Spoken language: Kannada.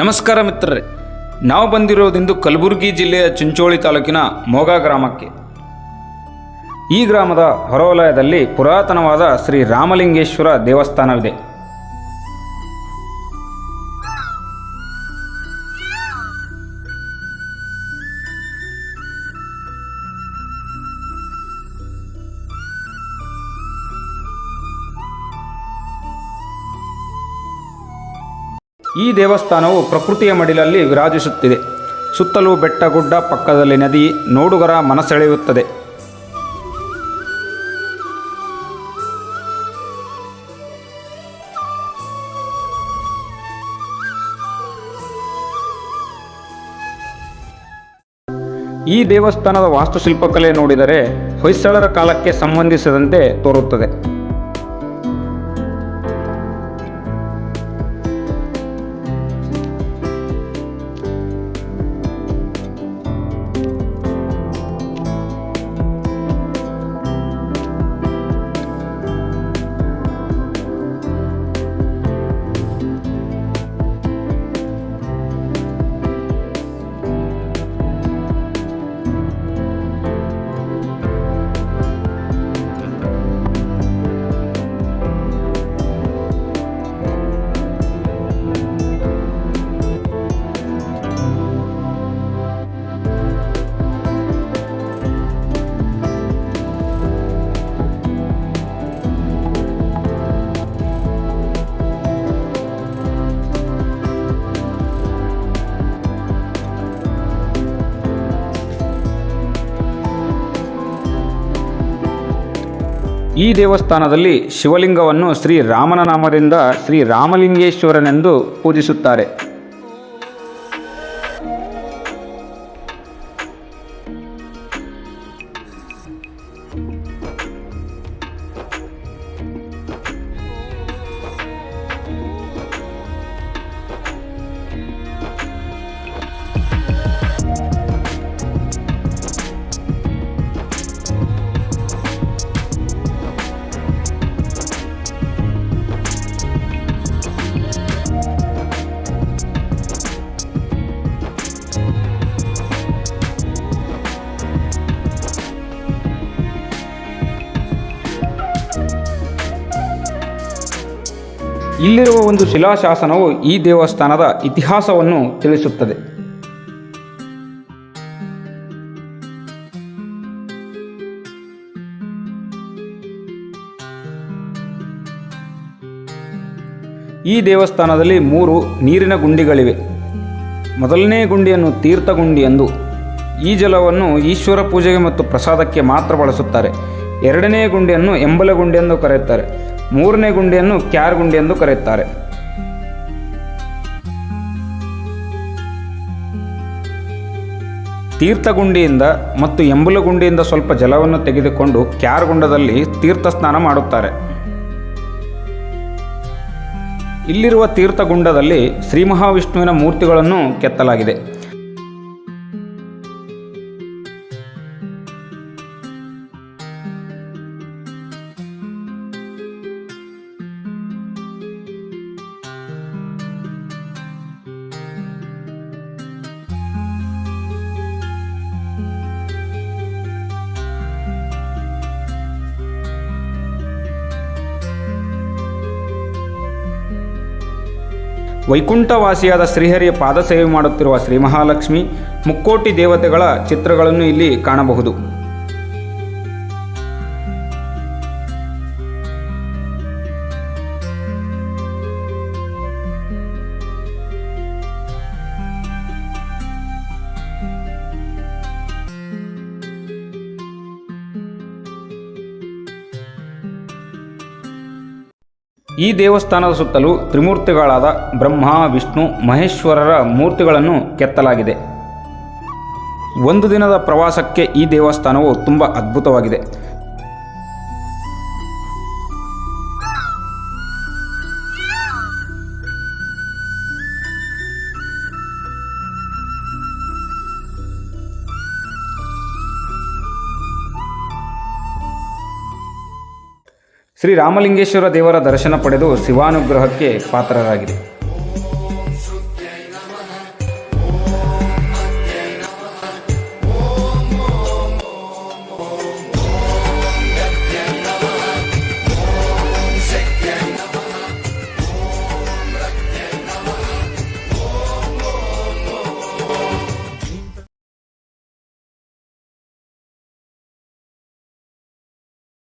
ನಮಸ್ಕಾರ ಮಿತ್ರರೇ, ನಾವು ಬಂದಿರೋದಿಂದು ಕಲಬುರಗಿ ಜಿಲ್ಲೆಯ ಚಿಂಚೋಳಿ ತಾಲೂಕಿನ ಮೋಗ ಗ್ರಾಮಕ್ಕೆ. ಈ ಗ್ರಾಮದ ಹೊರವಲಯದಲ್ಲಿ ಪುರಾತನವಾದ ಶ್ರೀ ರಾಮಲಿಂಗೇಶ್ವರ ದೇವಸ್ಥಾನವಿದೆ. ಈ ದೇವಸ್ಥಾನವು ಪ್ರಕೃತಿಯ ಮಡಿಲಲ್ಲಿ ವಿರಾಜಿಸುತ್ತಿದೆ. ಸುತ್ತಲೂ ಬೆಟ್ಟ ಗುಡ್ಡ, ಪಕ್ಕದಲ್ಲಿ ನದಿ, ನೋಡುಗರ ಮನಸೆಳೆಯುತ್ತದೆ. ಈ ದೇವಸ್ಥಾನದ ವಾಸ್ತುಶಿಲ್ಪಕಲೆ ನೋಡಿದರೆ ಹೊಯ್ಸಳರ ಕಾಲಕ್ಕೆ ಸಂಬಂಧಿಸಿದಂತೆ ತೋರುತ್ತದೆ. ಈ ದೇವಸ್ಥಾನದಲ್ಲಿ ಶಿವಲಿಂಗವನ್ನು ಶ್ರೀ ರಾಮನ ನಾಮದಿಂದ ಶ್ರೀ ರಾಮಲಿಂಗೇಶ್ವರನೆಂದು ಪೂಜಿಸುತ್ತಾರೆ. ಇಲ್ಲಿರುವ ಒಂದು ಶಿಲಾಶಾಸನವು ಈ ದೇವಸ್ಥಾನದ ಇತಿಹಾಸವನ್ನು ತಿಳಿಸುತ್ತದೆ. ಈ ದೇವಸ್ಥಾನದಲ್ಲಿ 3 ನೀರಿನ ಗುಂಡಿಗಳಿವೆ. ಮೊದಲನೇ ಗುಂಡಿಯನ್ನು ತೀರ್ಥಗುಂಡಿ ಎಂದು. ಈ ಜಲವನ್ನು ಈಶ್ವರ ಪೂಜೆಗೆ ಮತ್ತು ಪ್ರಸಾದಕ್ಕೆ ಮಾತ್ರ ಬಳಸುತ್ತಾರೆ. ಎರಡನೇ ಗುಂಡಿಯನ್ನು ಎಂಬಲಗುಂಡಿ ಎಂದು ಕರೆಯುತ್ತಾರೆ. ಮೂರನೇ ಗುಂಡಿಯನ್ನು ಕ್ಯಾರ್ಗುಂಡಿ ಎಂದು ಕರೆಯುತ್ತಾರೆ. ತೀರ್ಥಗುಂಡಿಯಿಂದ ಮತ್ತು ಎಂಬಲಗುಂಡಿಯಿಂದ ಸ್ವಲ್ಪ ಜಲವನ್ನು ತೆಗೆದುಕೊಂಡು ಕ್ಯಾರ್ಗುಂಡದಲ್ಲಿ ತೀರ್ಥ ಸ್ನಾನ ಮಾಡುತ್ತಾರೆ. ಇಲ್ಲಿರುವ ತೀರ್ಥಗುಂಡದಲ್ಲಿ ಶ್ರೀ ಮಹಾವಿಷ್ಣುವಿನ ಮೂರ್ತಿಗಳನ್ನು ಕೆತ್ತಲಾಗಿದೆ. ವೈಕುಂಠವಾಸಿಯಾದ ಶ್ರೀಹರಿಯ ಪಾದಸೇವೆ ಮಾಡುತ್ತಿರುವ ಶ್ರೀ ಮಹಾಲಕ್ಷ್ಮಿ, ಮುಕ್ಕೋಟಿ ದೇವತೆಗಳ ಚಿತ್ರಗಳನ್ನು ಇಲ್ಲಿ ಕಾಣಬಹುದು. ಈ ದೇವಸ್ಥಾನದ ಸುತ್ತಲೂ ತ್ರಿಮೂರ್ತಿಗಳಾದ ಬ್ರಹ್ಮ, ವಿಷ್ಣು, ಮಹೇಶ್ವರರ ಮೂರ್ತಿಗಳನ್ನು ಕೆತ್ತಲಾಗಿದೆ. ಒಂದು ದಿನದ ಪ್ರವಾಸಕ್ಕೆ ಈ ದೇವಸ್ಥಾನವು ತುಂಬ ಅದ್ಭುತವಾಗಿದೆ. ಶ್ರೀ ರಾಮಲಿಂಗೇಶ್ವರ ದೇವರ ದರ್ಶನ ಪಡೆದು ಶಿವಾನುಗ್ರಹಕ್ಕೆ ಪಾತ್ರರಾಗಿದೆ.